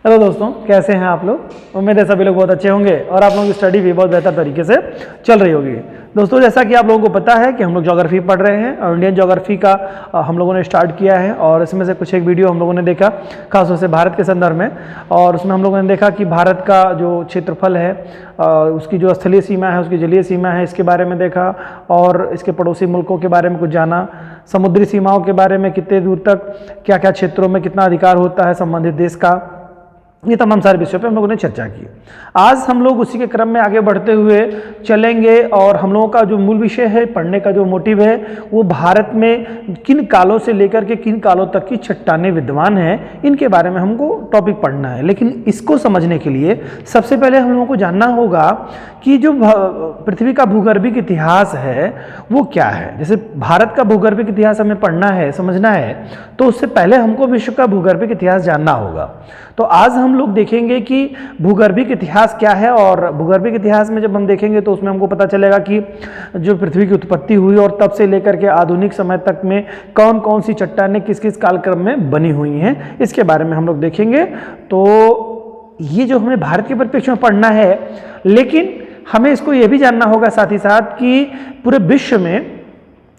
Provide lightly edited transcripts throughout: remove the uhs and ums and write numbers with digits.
Hello दोस्तों, कैसे हैं आप लोग। उम्मीद है सभी लोग बहुत अच्छे होंगे और आप लोगों की स्टडी भी बहुत बेहतर तरीके से चल रही होगी। दोस्तों, जैसा कि आप लोगों को पता है कि हम लोग ज्योग्राफी पढ़ रहे हैं और इंडियन ज्योग्राफी का हम लोगों ने स्टार्ट किया है और इसमें से कुछ एक वीडियो हम लोगों ने देखा खासतौर से भारत के संदर्भ में। और उसमें हम लोगों ने देखा कि भारत का जो क्षेत्रफल है, उसकी जो स्थलीय सीमा है, उसकी जलीय सीमा है, इसके बारे में देखा और इसके पड़ोसी मुल्कों के बारे में कुछ जाना। समुद्री सीमाओं के बारे में कितने दूर तक क्या क्या क्षेत्रों में कितना अधिकार होता है संबंधित देश का, ये तमाम सारे विषयों पे हम लोगों ने चर्चा की। आज हम लोग उसी के क्रम में आगे बढ़ते हुए चलेंगे और हम लोगों का जो मूल विषय है, पढ़ने का जो मोटिव है, वो भारत में किन कालों से लेकर के किन कालों तक की चट्टानें विद्यमान हैं, इनके बारे में हमको टॉपिक पढ़ना है। लेकिन इसको समझने के लिए सबसे पहले हम लोगों को जानना होगा कि जो पृथ्वी का भूगर्भिक इतिहास है वो क्या है। जैसे भारत का भूगर्भिक इतिहास हमें पढ़ना है, समझना है, तो उससे पहले हमको विश्व का भूगर्भिक इतिहास जानना होगा। तो आज हम लोग देखेंगे कि भूगर्भिक इतिहास क्या है और भूगर्भिक इतिहास में जब हम देखेंगे तो उसमें हमको पता चलेगा कि जो पृथ्वी की उत्पत्ति हुई और तब से लेकर के आधुनिक समय तक में कौन कौन सी चट्टानें किस किस कालक्रम में बनी हुई हैं, इसके बारे में हम लोग देखेंगे। तो ये जो हमें भारत के परिप्रेक्ष्य में पढ़ना है, लेकिन हमें इसको ये भी जानना होगा साथ ही साथ कि पूरे विश्व में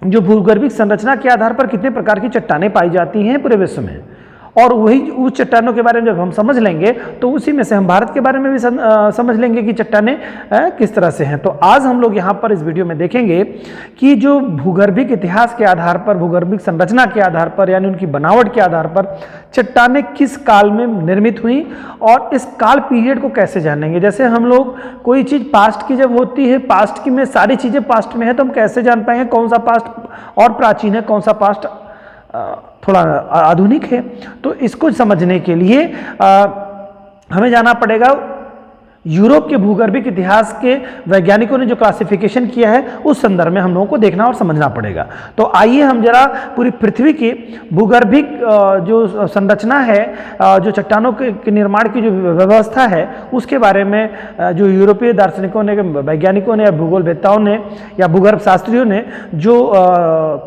जो भूगर्भिक संरचना के आधार पर कितने प्रकार की चट्टानें पाई जाती हैं पूरे विश्व में, और वही उस चट्टानों के बारे में जब हम समझ लेंगे तो उसी में से हम भारत के बारे में भी समझ लेंगे कि चट्टानें किस तरह से हैं। तो आज हम लोग यहाँ पर इस वीडियो में देखेंगे कि जो भूगर्भिक इतिहास के आधार पर, भूगर्भिक संरचना के आधार पर, यानी उनकी बनावट के आधार पर चट्टानें किस काल में निर्मित हुई और इस काल पीरियड को कैसे जानेंगे। जैसे हम लोग कोई चीज़ पास्ट की जब होती है, पास्ट की में सारी चीज़ें पास्ट में है, तो हम कैसे जान पाएंगे कौन सा पास्ट और प्राचीन है, कौन सा पास्ट थोड़ा आधुनिक है। तो इसको समझने के लिए हमें जाना पड़ेगा यूरोप के भूगर्भिक इतिहास के वैज्ञानिकों ने जो क्लासिफिकेशन किया है उस संदर्भ में हम लोगों को देखना और समझना पड़ेगा। तो आइए हम जरा पूरी पृथ्वी की भूगर्भिक जो संरचना है, जो चट्टानों के निर्माण की जो व्यवस्था है, उसके बारे में जो यूरोपीय दार्शनिकों ने, वैज्ञानिकों ने या भूगोलवेत्ताओं ने या भूगर्भ शास्त्रियों ने जो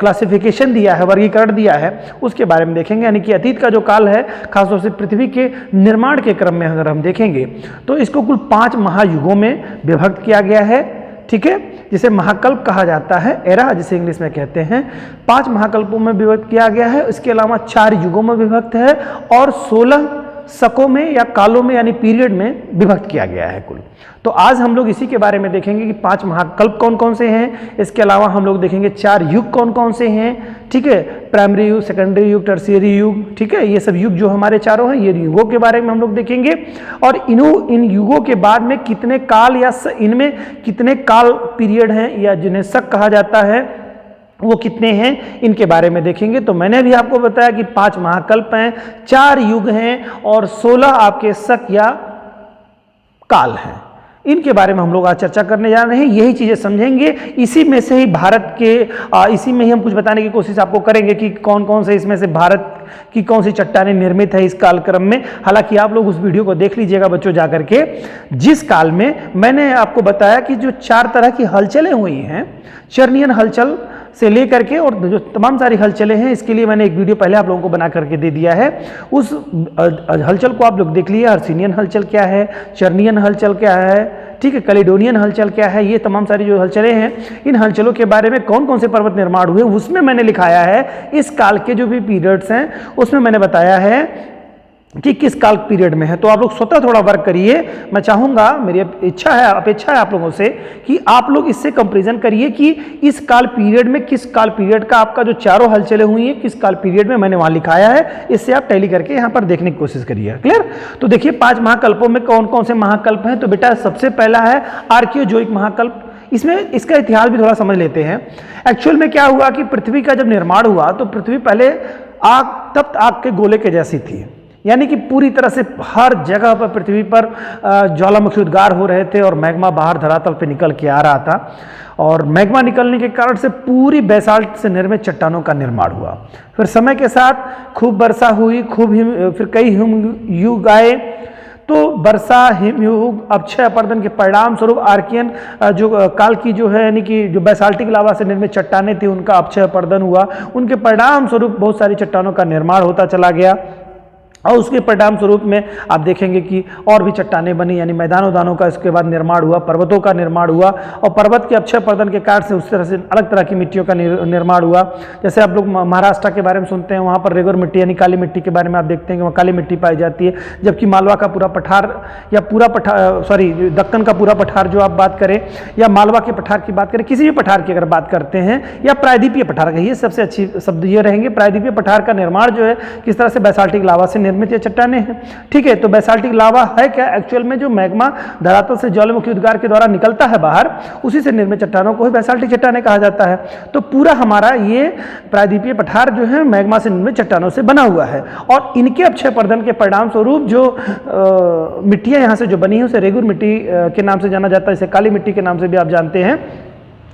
क्लासिफिकेशन दिया है, वर्गीकरण दिया है, उसके बारे में देखेंगे। यानी कि अतीत का जो काल है, खासतौर से पृथ्वी के निर्माण के क्रम में अगर हम देखेंगे तो इसको कुल 5 महायुगों में विभक्त किया गया है, ठीक है, जिसे महाकल्प कहा जाता है, एरा जिसे इंग्लिश में कहते हैं। 5 महाकल्पों में विभक्त किया गया है। इसके अलावा 4 युगों में विभक्त है और 16 शकों में या कालों में यानी पीरियड में विभक्त किया गया है कुल। तो आज हम लोग इसी के बारे में देखेंगे कि 5 महाकल्प कौन कौन से हैं। इसके अलावा हम लोग देखेंगे 4 युग कौन कौन से हैं, ठीक है, प्राइमरी युग, सेकेंडरी युग, टर्शियरी युग, ठीक है, ये सब युग जो हमारे चारों हैं, ये युगों के बारे में हम लोग देखेंगे। और इन युगों के बाद में कितने काल या इनमें कितने काल पीरियड हैं या जिन्हें शक कहा जाता है वो कितने हैं, इनके बारे में देखेंगे। तो मैंने भी आपको बताया कि 5 महाकल्प हैं, 4 युग हैं और 16 आपके शक या काल हैं। इनके बारे में हम लोग आज चर्चा करने जा रहे हैं, यही चीज़ें समझेंगे। इसी में से ही भारत के इसी में ही हम कुछ बताने की कोशिश आपको करेंगे कि कौन कौन से इसमें से भारत की कौन सी चट्टानें निर्मित है इस कालक्रम में। हालांकि आप लोग उस वीडियो को देख लीजिएगा बच्चों जा करके, जिस काल में मैंने आपको बताया कि जो 4 तरह की हलचलें हुई हैं, चर्नियन हलचल से लेकर के और जो तमाम सारी हलचलें हैं, इसके लिए मैंने एक वीडियो पहले आप लोगों को बना करके दे दिया है। उस हलचल को आप लोग देख लिए, हर्सिनियन हलचल क्या है, चर्नियन हलचल क्या है, ठीक है, कैलिडोनियन हलचल क्या है, ये तमाम सारी जो हलचलें हैं, इन हलचलों के बारे में कौन कौन से पर्वत निर्माण हुए उसमें मैंने लिखाया है। इस काल के जो भी पीरियड्स हैं उसमें मैंने बताया है कि किस काल पीरियड में है। तो आप लोग स्वतः थोड़ा वर्क करिए। मैं चाहूँगा, मेरी इच्छा है, अपेक्षा है आप लोगों से कि आप लोग इससे कंपैरिजन करिए कि इस काल पीरियड में किस काल पीरियड का आपका जो चारों हलचलें हुई हैं किस काल पीरियड में मैंने वहाँ लिखाया है। इससे आप टैली करके यहाँ पर देखने की कोशिश करिए। क्लियर? तो देखिए 5 महाकल्पों में कौन कौन से महाकल्प हैं। तो बेटा सबसे पहला है आर्कियोजोइक महाकल्प। इसमें इसका इतिहास भी थोड़ा समझ लेते हैं। एक्चुअल में क्या हुआ कि पृथ्वी का जब निर्माण हुआ तो पृथ्वी पहले तप्त आग के गोले के जैसी थी, यानी कि पूरी तरह से हर जगह पर पृथ्वी पर ज्वालामुखी उद्गार हो रहे थे और मैग्मा बाहर धरातल पे निकल के आ रहा था। और मैग्मा निकलने के कारण से पूरी बेसाल्ट से निर्मित चट्टानों का निर्माण हुआ। फिर समय के साथ खूब वर्षा हुई, फिर कई हिमयुग आए। तो वर्षा, हिमयुग, अक्षय अपर्दन के परिणाम स्वरूप आर्कियन जो काल की जो है, यानी कि जो बेसाल्टिक लावा से निर्मित चट्टानें थी, उनका अक्षय अपर्दन हुआ। उनके परिणाम स्वरूप बहुत सारी चट्टानों का निर्माण होता चला गया। और उसके परिणाम स्वरूप में आप देखेंगे कि और भी चट्टानें बनी, यानी मैदानों दानों का इसके बाद निर्माण हुआ, पर्वतों का निर्माण हुआ, और पर्वत के अक्षय पर्दन के कारण से उस तरह से अलग तरह की मिट्टियों का निर्माण हुआ। जैसे आप लोग महाराष्ट्र के बारे में सुनते हैं, वहाँ पर रेगुर मिट्टी यानी काली मिट्टी के बारे में आप देखते हैं कि वहाँ काली मिट्टी पाई जाती है, जबकि मालवा का पूरा पठार या पूरा पठार दक्कन का पूरा पठार जो आप बात करें, या मालवा के पठार की बात करें, किसी भी पठार की अगर बात करते हैं, या प्रायद्वीपीय पठार कहिए, सबसे अच्छी शब्द ये रहेंगे। प्रायद्वीपीय पठार का निर्माण जो है किस तरह से बेसाल्टिक लावा से निर्मित ये चट्टानें हैं। ठीक है, तो बेसाल्टिक लावा है क्या? एक्चुअल में जो मैग्मा धरातल से ज्वालामुखी उद्गार के द्वारा निकलता है बाहर, उसी से निर्मित चट्टानों को ही बेसाल्टिक चट्टानें कहा जाता है। तो पूरा हमारा ये प्रायद्वीपीय पठार जो है मैग्मा से निर्मित चट्टानों से बना हुआ है, और इनके अक्षय पर्दन के परिणाम स्वरूप जो मिट्टियां यहाँ से जो बनी है उसे रेगुर मिट्टी के नाम से जाना जाता है, इसे काली मिट्टी के नाम से भी आप जानते हैं।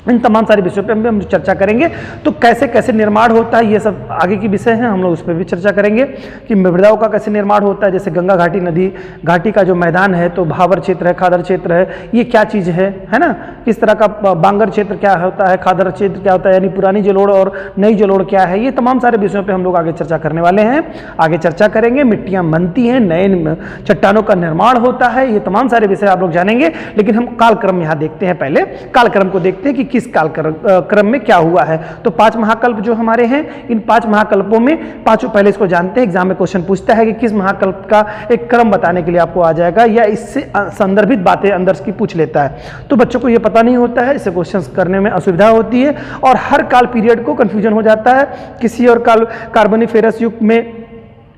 इन तमाम सारे विषयों पे हम चर्चा करेंगे। तो कैसे कैसे निर्माण होता है ये सब आगे की विषय हैं, हम लोग उस पर भी चर्चा करेंगे कि मृदाओं का कैसे निर्माण होता है। जैसे गंगा घाटी नदी घाटी का जो मैदान है, तो भावर क्षेत्र है, खादर क्षेत्र है, ये क्या चीज़ है ना, किस तरह का बांगर क्षेत्र क्या होता है, खादर क्षेत्र क्या होता है, यानी पुरानी जलोढ़ और नई जलोढ़ क्या है, ये तमाम सारे विषयों पर हम लोग आगे चर्चा करने वाले हैं। आगे चर्चा करेंगे, मिट्टियाँ बनती हैं, नए चट्टानों का निर्माण होता है, ये तमाम सारे विषय आप लोग जानेंगे। लेकिन हम कालक्रम यहाँ देखते हैं, पहले कालक्रम को देखते हैं कि किस काल क्रम में क्या हुआ है। तो 5 महाकल्प जो हमारे हैं, इन 5 महाकल्पों में पांचों, पहले इसको जानते हैं, एग्जाम में क्वेश्चन पूछता है कि किस महाकल्प का एक क्रम बताने के लिए आपको आ जाएगा, या इससे संदर्भित बातें अंदर की पूछ लेता है। तो बच्चों को ये पता नहीं होता है, इससे क्वेश्चन करने में असुविधा होती है, और हर काल पीरियड को कंफ्यूजन हो जाता है। किसी और काल कार्बोनिफेरस युग में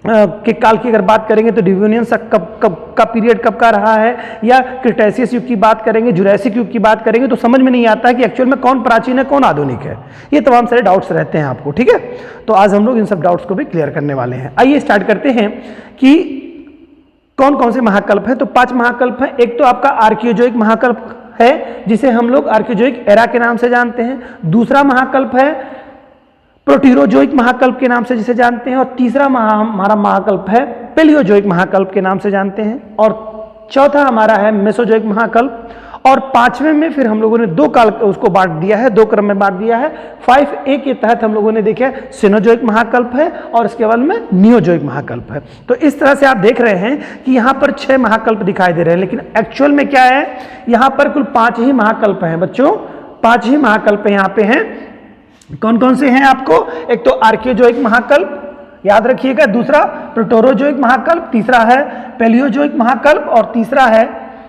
के काल की अगर बात करेंगे तो डिवोनियन का पीरियड कब का रहा है, या क्रिटेशियस युग की बात करेंगे, जुरैसिक युग की बात करेंगे, तो समझ में नहीं आता है कि एक्चुअल में कौन प्राचीन है कौन आधुनिक है। ये तमाम सारे डाउट्स रहते हैं आपको, ठीक है। तो आज हम लोग इन सब डाउट्स को भी क्लियर करने वाले हैं। आइए स्टार्ट करते हैं कि कौन कौन से महाकल्प हैं। तो 5 महाकल्प हैं। एक तो आपका आर्कियोजोइक महाकल्प है, जिसे हम लोग आर्कियोजोइक एरा के नाम से जानते हैं। दूसरा महाकल्प है प्रोटीरोजोइक महाकल्प के नाम से जिसे जानते हैं, और तीसरा हमारा महाकल्प है पेलियोजोइक महाकल्प के नाम से जानते हैं, और चौथा हमारा है मेसोजोइक महाकल्प, और 5वें में फिर हम लोगों ने 2 काल उसको बांट दिया है, 2 क्रम में बांट दिया है। 5A के तहत हम लोगों ने देखा सिनोजोइक महाकल्प है, और इसके बाद में नियोजोइक महाकल्प है। तो इस तरह से आप देख रहे हैं कि यहाँ पर 6 महाकल्प दिखाई दे रहे हैं, लेकिन एक्चुअल में क्या है, यहाँ पर कुल 5 ही महाकल्प हैं बच्चों, 5 ही महाकल्प यहाँ पे हैं। कौन कौन से हैं आपको? एक तो आर्कियोजोइक महाकल्प याद रखिएगा, दूसरा प्रोटोरोजोइक महाकल्प, तीसरा है पेलियोजोइक महाकल्प, और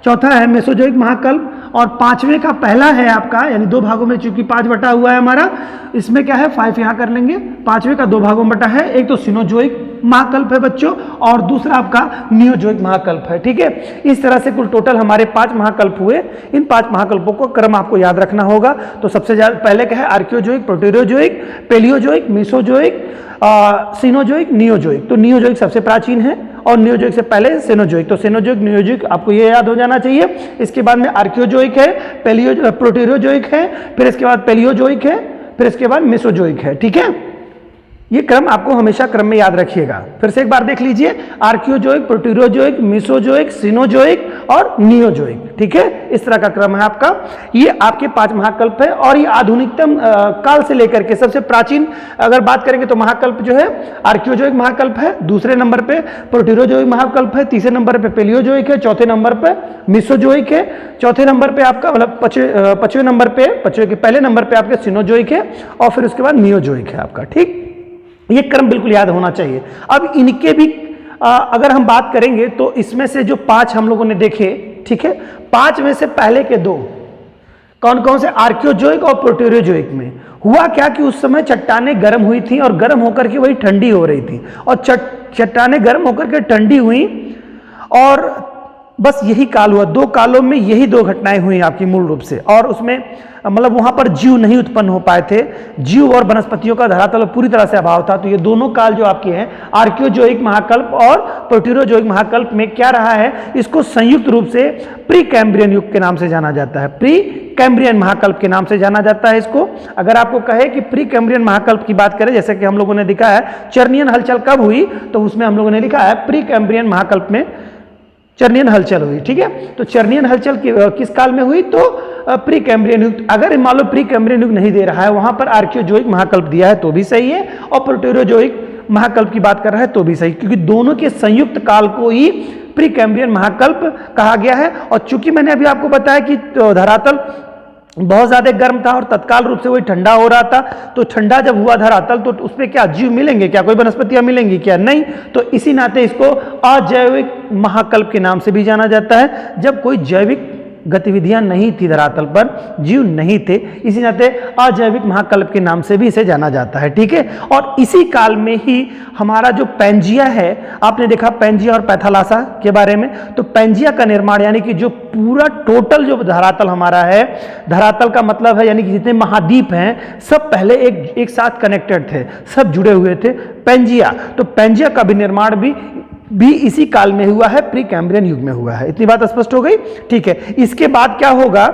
चौथा है मेसोजोइक महाकल्प, और 5वें का पहला है आपका, यानी 2 भागों में, चूंकि 5 बटा हुआ है हमारा, इसमें क्या है 5 यहाँ कर लेंगे, 5वें का 2 भागों में बटा है। एक तो सिनोजोइक महाकल्प है बच्चों, और दूसरा आपका नियोजोइक महाकल्प है, ठीक है। इस तरह से कुल टोटल हमारे 5 महाकल्प हुए। इन 5 महाकल्पों को क्रम आपको याद रखना होगा। तो सबसे ज्यादा पहले क्या है, archaeozoic, proterozoic, palaeozoic, mesozoic, cenozoic, neozoic. तो नियोजोइक सबसे प्राचीन है, और नियोजोइक से पहले सेनोजोइक। तो सेनोजोइक, नियोजोइक आपको ये याद हो जाना चाहिए। इसके बाद में आर्कियोजोइक है, प्रोटेरोजोइक है, फिर इसके बाद पेलियोजोइक है, फिर इसके बाद मेसोजोइक है, ठीक है। ये क्रम आपको हमेशा क्रम में याद रखिएगा। फिर से एक बार देख लीजिए, आर्कियोजोइक, प्रोटेरोजोइक, मेसोजोइक, सिनोजोइक और नियोजोइक, ठीक है। इस तरह का क्रम है आपका। ये आपके 5 महाकल्प है, और ये आधुनिकतम काल से लेकर के सबसे प्राचीन अगर बात करेंगे तो महाकल्प जो है आर्कियोजोइक महाकल्प है, दूसरे नंबर पे प्रोटेरोजोइक महाकल्प है, तीसरे नंबर पे पेलियोजोइक है, चौथे नंबर पे मेसोजोइक है, चौथे नंबर पे आपका मतलब 5वें नंबर पे, 5वें के पहले नंबर पे आपके सिनोजोइक है, और फिर उसके बाद नियोजोइक है आपका, ठीक। ये क्रम बिल्कुल याद होना चाहिए। अब इनके भी अगर हम बात करेंगे तो इसमें से जो 5 हम लोगों ने देखे, ठीक है, 5 में से पहले के 2 कौन कौन से, आर्कियोजोइक और प्रोटेरोजोइक में हुआ क्या कि उस समय चट्टानें गर्म हुई थी, और गर्म होकर के वही ठंडी हो रही थी, और चट्टानें गर्म होकर के ठंडी हुई, और बस यही काल हुआ। 2 कालों में यही 2 घटनाएं हुई आपकी मूल रूप से, और उसमें मतलब वहां पर जीव नहीं उत्पन्न हो पाए थे, जीव और वनस्पतियों का धरातल पूरी तरह से अभाव था। तो ये दोनों काल जो आपके हैं आर्कियोजोइक महाकल्प और प्रोटेरोजोइक महाकल्प में क्या रहा है, इसको संयुक्त रूप से प्री कैम्ब्रियन युग के नाम से जाना जाता है, प्री कैम्ब्रियन महाकल्प के नाम से जाना जाता है इसको। अगर आपको कहे कि प्री कैम्ब्रियन महाकल्प की बात करें, जैसे कि हम लोगों ने लिखा है चर्नियन हलचल कब हुई, तो उसमें हम लोगों ने लिखा है प्री कैम्ब्रियन महाकल्प में चर्नियन हलचल हुई, ठीक है। तो चर्नियन हलचल किस काल में हुई, तो प्री कैम्ब्रियन युग। अगर मान लो प्री कैम्ब्रियन युग नहीं दे रहा है, वहां पर आर्कियोजोइक महाकल्प दिया है तो भी सही है, और प्रोटेरोजोइक महाकल्प की बात कर रहा है तो भी सही, क्योंकि दोनों के संयुक्त काल को ही प्री कैम्ब्रियन महाकल्प कहा गया है। और चूंकि मैंने अभी आपको बताया कि धरातल बहुत ज़्यादा गर्म था और तत्काल रूप से वही ठंडा हो रहा था, तो ठंडा जब हुआ धरातल तो उस पर क्या जीव मिलेंगे, क्या कोई वनस्पतियां मिलेंगी क्या, नहीं। तो इसी नाते इसको अजैविक महाकल्प के नाम से भी जाना जाता है, जब कोई जैविक गतिविधियां नहीं थी धरातल पर, जीव नहीं थे, इसी नाते अजैविक महाकल्प के नाम से भी इसे जाना जाता है, ठीक है। और इसी काल में ही हमारा जो पैंजिया है, आपने देखा पैंजिया और पैथालासा के बारे में, तो पैंजिया का निर्माण यानी कि जो पूरा टोटल जो धरातल हमारा है, धरातल का मतलब है यानी कि जितने महाद्वीप हैं सब पहले एक साथ कनेक्टेड थे, सब जुड़े हुए थे, पैंजिया। तो पैंजिया का भी निर्माण भी इसी काल में हुआ है, प्री कैम्ब्रियन युग में हुआ है। इतनी बात स्पष्ट हो गई, ठीक है। इसके बाद क्या होगा,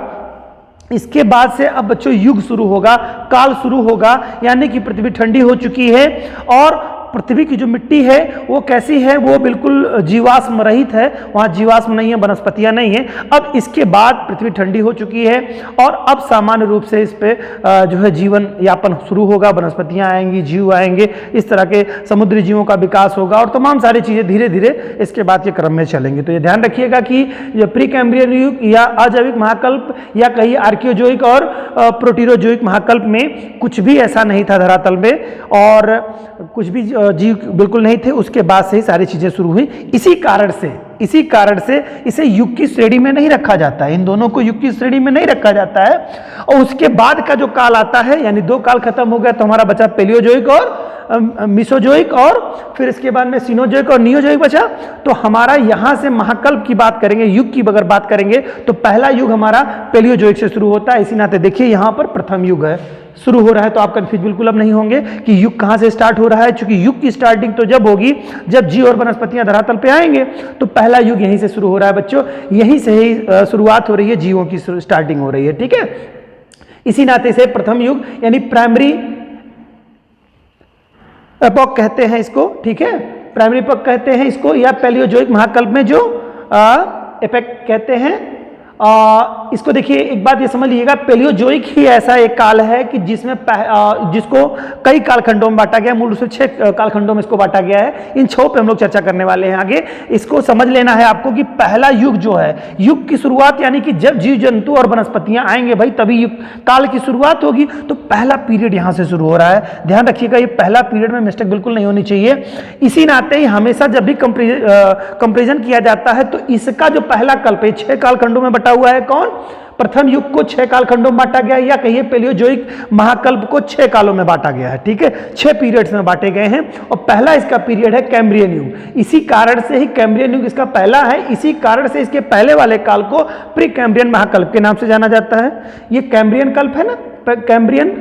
इसके बाद से अब बच्चों युग शुरू होगा, काल शुरू होगा, यानी कि पृथ्वी ठंडी हो चुकी है और पृथ्वी की जो मिट्टी है वो कैसी है, वो बिल्कुल जीवाश्म रहित है, वहाँ जीवाश्म नहीं है, वनस्पतियाँ नहीं है। अब इसके बाद पृथ्वी ठंडी हो चुकी है और अब सामान्य रूप से इस पे जो है जीवन यापन शुरू होगा, वनस्पतियाँ आएंगी, जीव आएंगे, इस तरह के समुद्री जीवों का विकास होगा और तमाम सारी चीज़ें धीरे धीरे इसके बाद के क्रम में चलेंगी। तो ये ध्यान रखिएगा कि ये प्री कैम्ब्रियन युग या अजैविक महाकल्प या कहीं आर्कियोजोइक और प्रोटीरोजोइक महाकल्प में कुछ भी ऐसा नहीं था धरातल में, और कुछ भी जीव बिल्कुल नहीं थे। उसके बाद से ही सारी चीजें शुरू हुई। इसी कारण से इसे युग की श्रेणी में नहीं रखा जाता है, इन दोनों को युग की श्रेणी में नहीं रखा जाता है। और उसके बाद का जो काल आता है, यानी दो काल खत्म हो गया तो हमारा बचा पेलियोजोइक और मिसोजोइक, और फिर इसके बाद में सिनोजोइक और नियोजोइक बचा। तो हमारा यहां से महाकल्प की बात करेंगे, युग की अगर बात करेंगे तो पहला युग हमारा पेलियोजोइक से शुरू होता है। इसी नाते देखिए यहां पर प्रथम युग है, शुरू हो रहा है, तो आप कंफ्यूज बिल्कुल अब नहीं होंगे कि युग कहां से स्टार्ट हो रहा है, क्योंकि युग की स्टार्टिंग तो जब होगी जब जीव और वनस्पतियां धरातल पे आएंगे। तो पहला युग यहीं से शुरू हो रहा है बच्चों, यहीं से ही शुरुआत हो रही है, जीवों की स्टार्टिंग हो रही है, ठीक है। इसी नाते से प्रथम युग यानी प्राइमरी एपॉक कहते हैं इसको, ठीक है, प्राइमरी एपॉक कहते हैं इसको, या पेलियोजोइक महाकल्प में जो एपॉक कहते हैं। इसको देखिए, एक बात ये समझ लीजिएगा, पेलियोजोइक ही ऐसा एक काल है कि जिसमें जिसको कई कालखंडों में बांटा गया, मूल रूप से 6 कालखंडों में इसको बांटा गया है। इन 6 पे हम लोग चर्चा करने वाले हैं आगे। इसको समझ लेना है आपको कि पहला युग जो है, युग की शुरुआत यानी कि जब जीव जंतु और वनस्पतियां आएंगे भाई तभी युग काल की शुरुआत होगी। तो पहला पीरियड यहां से शुरू हो रहा है, ध्यान रखिएगा, ये पहला पीरियड में मिस्टेक बिल्कुल नहीं होनी चाहिए। इसी नाते ही हमेशा जब भी कंपेरिजन किया जाता है तो इसका जो पहला कल्प है 6 कालखंडों में हुआ है, कौन, प्रथम युग को 6 कालखंडों में बांटा गया है, या कहिए पेलियोजोइक महाकल्प को 6 कालों में बांटा गया है, ठीक है, 6 पीरियड्स में बांटे गए हैं। और पहला इसका पीरियड है कैम्ब्रियन युग, इसी कारण से ही कैम्ब्रियन युग इसका पहला है, इसी कारण से इसके पहले वाले काल को प्री कैम्ब्रियन महाकल्प के नाम से जाना जाता है। ये कैम्ब्रियन कल्प है ना, कैम्ब्रियन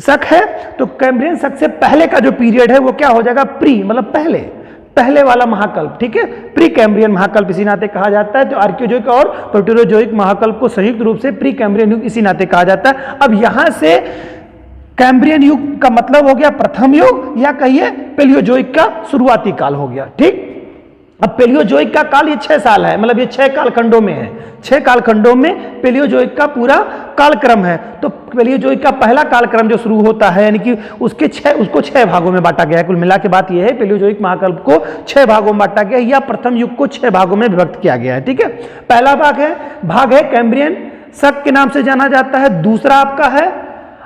शक है, तो कैम्ब्रियन शक से पहले का जो पीरियड है वो क्या हो जाएगा, प्री मतलब पहले वाला महाकल्प, ठीक है, प्री कैम्ब्रियन महाकल्प इसी नाते कहा जाता है। तो आर्कियोजोइक और प्रोटेरोजोइक महाकल्प को संयुक्त रूप से प्री कैम्ब्रियन युग इसी नाते कहा जाता है। अब यहां से कैम्ब्रियन युग का मतलब हो गया प्रथम युग, या कहिए पेलियोजोइक का शुरुआती काल हो गया, ठीक। अब पेलियोजोइक का काल ये 6 साल है, मतलब ये 6 कालखंडों में है, 6 कालखंडों में पेलियोजोइक का पूरा कालक्रम है। तो पेलियोजोइक का पहला कालक्रम जो शुरू होता है यानी कि उसको 6 भागों में बांटा गया है। कुल मिला के बात यह है, पेलियोजोइक महाकल्प को 6 भागों में बांटा गया है, या प्रथम युग को 6 भागों में विभक्त किया गया है, ठीक है। पहला भाग है कैम्ब्रियन शक के नाम से जाना जाता है, दूसरा आपका है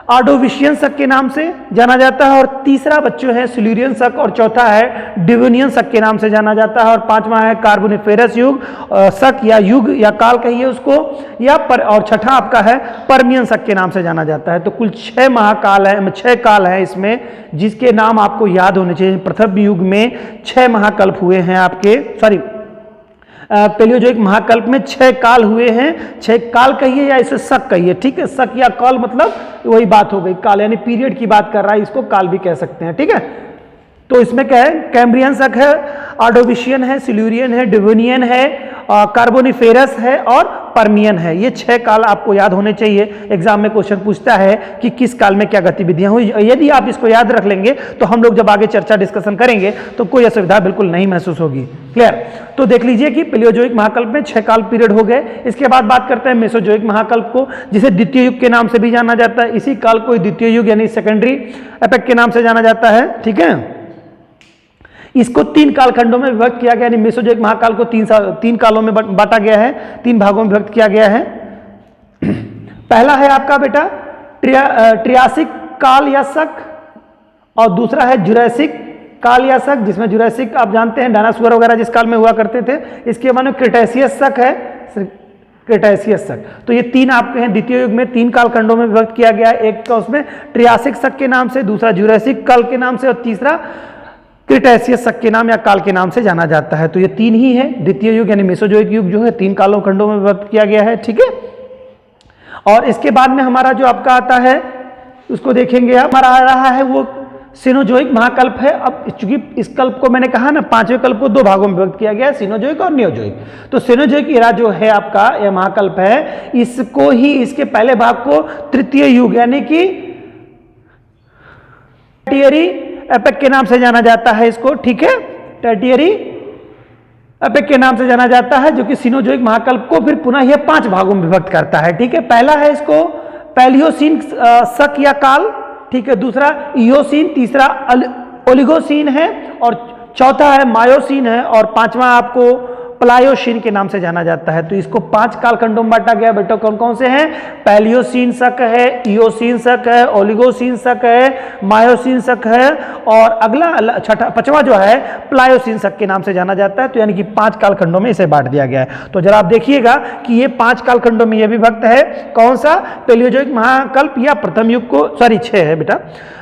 ऑर्डोविशियन शक के नाम से जाना जाता है, और तीसरा बच्चों है सिल्यूरियन शक, और चौथा है डिवोनियन शक के नाम से जाना जाता है, और पांचवा है कार्बोनिफेरस युग शक या युग या काल कहिए उसको, या और छठा आपका है परमियन शक के नाम से जाना जाता है। तो कुल 6 महाकाल है, 6 काल है इसमें, जिसके नाम आपको याद होने चाहिए। प्रथम युग में 6 महाकल्प हुए हैं आपके, सॉरी पेलियोजोइक महाकल्प में 6 काल हुए हैं, 6 काल कहिए या इसे शक कहिए, ठीक है, शक या काल मतलब वही बात हो गई, काल यानी पीरियड की बात कर रहा है, इसको काल भी कह सकते हैं, ठीक है। तो इसमें क्या है, कैम्ब्रियन शक है, ऑर्डोविशियन है, सिल्यूरियन है, डिवोनियन है, कार्बोनिफेरस है और परमियन है। ये 6 काल आपको याद होने चाहिए। एग्जाम में क्वेश्चन पूछता है कि किस काल में क्या गतिविधियां हुई, यदि आप इसको याद रख लेंगे तो हम लोग जब आगे चर्चा डिस्कशन करेंगे तो कोई असुविधा बिल्कुल नहीं महसूस होगी। क्लियर। तो देख लीजिए कि पेलियोजोइक महाकल्प में 6 काल पीरियड हो गए। इसके बाद बात करते हैं मेसोजोइक महाकल्प को, जिसे द्वितीय युग के नाम से भी जाना जाता है। इसी काल को द्वितीय युग यानी सेकेंडरी एपेक के नाम से जाना जाता है, ठीक है। इसको 3 कालखंडों में विभक्त किया गया, यानी मेसोजोइक महाकाल को 3 कालों में बांटा गया है, 3 भागों में विभक्त किया गया है। पहला है आपका बेटा ट्रियासिक काल या शक, और दूसरा है जुरैसिक काल या शक, जिसमें जुरैसिक आप जानते हैं डायनासोर वगैरह जिस काल में हुआ करते थे। इसके बाद में क्रिटेशियस शक है, क्रिटेशियस शक। तो ये 3 आपके हैं, द्वितीय युग में 3 कालखंडों में विभक्त किया गया है। एक का उसमें ट्रियासिक शक के नाम से, दूसरा जुरैसिक काल के नाम से, और तीसरा क्रिटेशियस शक के नाम या काल के नाम से जाना जाता है। तो ये 3 ही है, द्वितीय युग यानी मेसोजोइक युग जो है 3 कालों खंडों में विभक्त किया गया है, ठीक है। और इसके बाद में हमारा जो आपका आता है उसको देखेंगे, हमारा आ रहा है वो सिनोजोइक महाकल्प है। अब चूंकि इस कल्प को मैंने कहा ना, 5वें कल्प को 2 भागों में विभक्त किया गया है, सिनोजोइक और नियोजोइक। तो सिनोजोइक इरा जो है आपका यह महाकल्प है, इसको ही इसके पहले भाग को तृतीय युग यानी कि टर्टियरी एपिक के नाम से जाना जाता है इसको, ठीक है। टर्टियरी एपिक के नाम से जाना जाता है, जो कि सिनोजोइक महाकल्प को फिर पुनः यह 5 भागों में विभक्त करता है, ठीक है। पहला है इसको पैलियोसीन शक या काल, ठीक है। दूसरा इयोसीन, तीसरा ओलिगोसीन है, और चौथा है मायोसीन है, और 5वां आपको प्लायोसीन के नाम से जाना जाता है। तो इसको 5 कालखंडों में बांटा गया बेटा। कौन कौन से हैं? पैलियोसीन शक है, इयोसीन शक है, ओलिगोसीन शक है, मायोसीन शक है, और अगला छठा 5वां जो है प्लायोसीन शक के नाम से जाना जाता है। तो यानी कि 5 कालखंडों में इसे बांट दिया गया है। तो जरा आप देखिएगा कि ये 5 कालखंडों में यह विभक्त है। कौन सा? पैलियोजोइक महाकल्प या प्रथम युग को, सॉरी 6 है बेटा,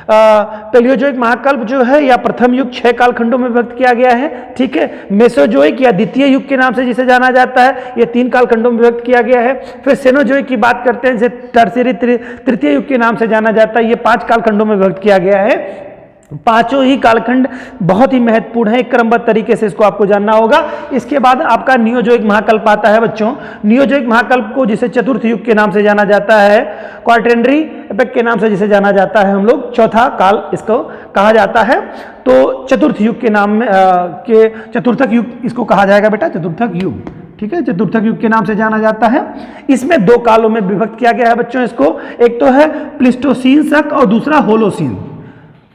पैलियोजोइक महाकल्प जो है या प्रथम युग 6 कालखंडों में विभक्त किया गया है, ठीक है। मेसोजोइक या द्वितीय युग के नाम से जिसे जाना जाता है, ये 3 कालखंडों में विभक्त किया गया है। फिर सेनोजोइक की बात करते हैं, जिसे टर्शियरी तृतीय युग के नाम से जाना जाता है, ये 5 कालखंडों में विभक्त किया गया है। पांचों ही कालखंड बहुत ही महत्वपूर्ण है, क्रमबद्ध तरीके से इसको आपको जानना होगा। इसके बाद आपका नियोजोइक महाकल्प आता है बच्चों। नियोजोइक महाकल्प को जिसे चतुर्थ युग के नाम से जाना जाता है, क्वार्टेनरी एपिक के नाम से जिसे जाना जाता है, हम लोग चौथा काल इसको कहा जाता है। तो चतुर्थ युग के नाम में के चतुर्थक युग इसको कहा जाएगा बेटा, चतुर्थक युग, ठीक है। चतुर्थक युग के नाम से जाना जाता है। इसमें 2 कालों में विभक्त किया गया है बच्चों इसको। एक तो है प्लिस्टोसीन शक और दूसरा होलोसीन।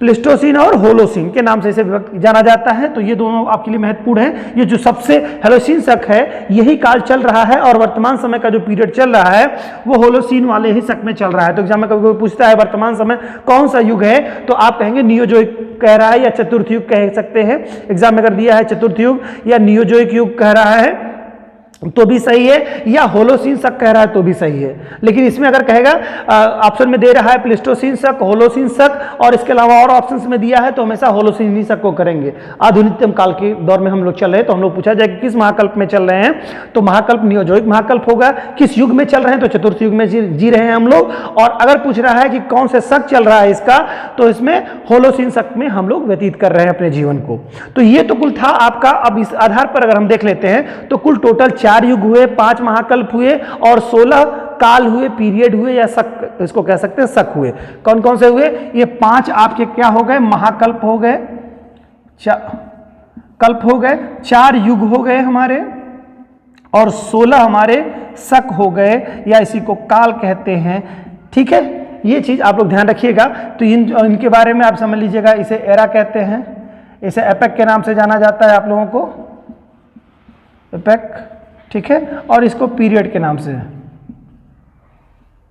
प्लिस्टोसीन और होलोसीन के नाम से इसे विभक्त जाना जाता है। तो ये दोनों आपके लिए महत्वपूर्ण है। ये जो सबसे होलोसीन शक है, यही काल चल रहा है, और वर्तमान समय का जो पीरियड चल रहा है वो होलोसीन वाले ही शक में चल रहा है। तो एग्जाम में कभी कोई पूछता है वर्तमान समय कौन सा युग है, तो आप कहेंगे नियोजोइक कह रहा है या चतुर्थ युग कह सकते हैं। एग्जाम में अगर दिया है चतुर्थ युग या नियोजोइक युग कह रहा है तो भी सही है, या होलोसीन शक कह रहा है तो भी सही है। लेकिन इसमें अगर कहेगा ऑप्शन में दे रहा है प्लिस्टोसीन शक, होलोसीन शक, और इसके अलावा और ऑप्शंस में दिया है, तो हमेशा होलोसीन ही शक को करेंगे। आधुनिकतम काल के दौर में हम लोग चल रहे हैं, तो हम लोग पूछा जाए कि किस महाकल्प में चल रहे हैं, तो महाकल्प नियोजोइक महाकल्प होगा। किस युग में चल रहे हैं, तो चतुर्थ युग में जी रहे हैं हम लोग। और अगर पूछ रहा है कि कौन से शक चल रहा है इसका, तो इसमें होलोसीन शक में हम लोग व्यतीत कर रहे हैं अपने जीवन को। तो ये तो कुल था आपका। अब इस आधार पर अगर हम देख लेते हैं तो कुल टोटल 4 युग हुए, 5 महाकल्प हुए, और 16 काल हुए, पीरियड हुए, या शक इसको कह सकते हैं शक हुए। कौन कौन से हुए? ये 5 आपके क्या हो गए? महाकल्प हो गए, कल्प हो गए, 4 युग हो गए हमारे, और 16 हमारे शक हो गए, या इसी को काल कहते हैं, ठीक है। ये चीज आप लोग ध्यान रखिएगा। तो इनके बारे में आप समझ लीजिएगा। इसे एरा कहते हैं, इसे एपेक के नाम से जाना जाता है आप लोगों को, एपेक, ठीक है। और इसको पीरियड के नाम से,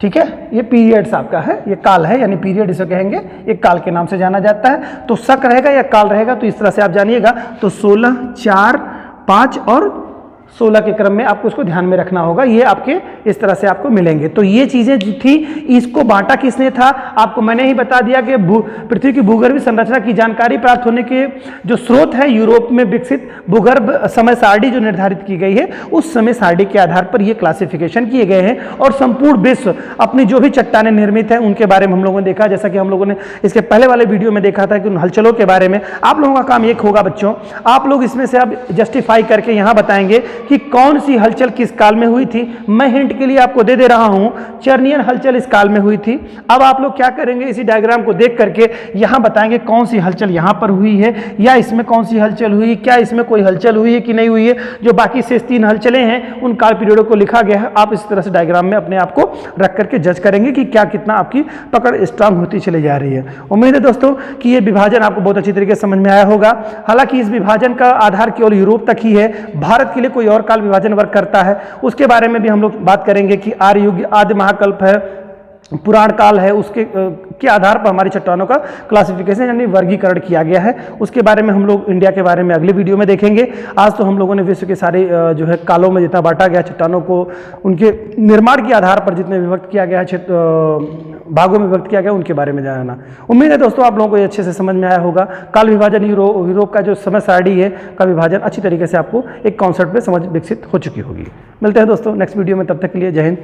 ठीक है। ये पीरियड्स आपका है, ये काल है, यानी पीरियड इसे कहेंगे, ये काल के नाम से जाना जाता है। तो शक रहेगा या काल रहेगा, तो इस तरह से आप जानिएगा। तो 16, 4, 5 और 16 के क्रम में आपको इसको ध्यान में रखना होगा। ये आपके इस तरह से आपको मिलेंगे। तो ये चीजें थी। इसको बांटा किसने था? आपको मैंने ही बता दिया कि पृथ्वी की भूगर्भीय संरचना की जानकारी प्राप्त होने के जो स्रोत है, यूरोप में विकसित भूगर्भ समय सारणी जो निर्धारित की गई है, उस समय सारणी के आधार पर ये क्लासिफिकेशन किए गए हैं। और संपूर्ण विश्व अपनी जो भी चट्टानें निर्मित हैं उनके बारे में हम लोगों ने देखा, जैसा कि हम लोगों ने इसके पहले वाले वीडियो में देखा था कि उन हलचलों के बारे में। आप लोगों का काम एक होगा बच्चों, आप लोग इसमें से अब जस्टिफाई करके यहाँ बताएंगे कि कौन सी हलचल किस काल में हुई थी। मैं हिंट के लिए आपको दे रहा हूं, चर्नियन हलचल इस काल में हुई थी। अब आप लोग क्या करेंगे, इसी डायग्राम को देख करके यहां बताएंगे कौन सी हलचल यहां पर हुई है, या इसमें कौन सी हलचल हुई, क्या इसमें कोई हलचल हुई है कि नहीं हुई है। जो बाकी शेष 3 हलचलें हैं उन काल पीरियडों को लिखा गया है। आप इस तरह से डायग्राम में अपने आप को रख करके जज करेंगे कि क्या कितना आपकी पकड़ स्ट्रांग होती चली जा रही है। उम्मीद है दोस्तों कि ये विभाजन आपको बहुत अच्छी तरीके से समझ में आया होगा। हालांकि इस विभाजन का आधार केवल यूरोप तक ही है, भारत के लिए कोई और काल विभाजन वर्क करता है उसके बारे में भी हम लोग बात करेंगे कि आर्य युग, आदि महाकल्प है, पुराण काल है, उसके के आधार पर हमारी चट्टानों का क्लासिफिकेशन यानी वर्गीकरण किया गया है। उसके बारे में हम लोग इंडिया के बारे में अगले वीडियो में देखेंगे। आज तो हम लोगों ने विश्व के सारे जो है कालों में जितना बांटा गया चट्टानों को, उनके निर्माण के आधार पर जितने विभक्त किया गया है, भागों में विभक्त किया गया, उनके बारे में जाना। उम्मीद है दोस्तों आप लोगों को ये अच्छे से समझ में आया होगा। काल विभाजन यूरोप का जो समय सारणी है का विभाजन अच्छी तरीके से आपको एक कॉन्सेप्ट पे समझ विकसित हो चुकी होगी। मिलते हैं दोस्तों नेक्स्ट वीडियो में, तब तक के लिए जय हिंद।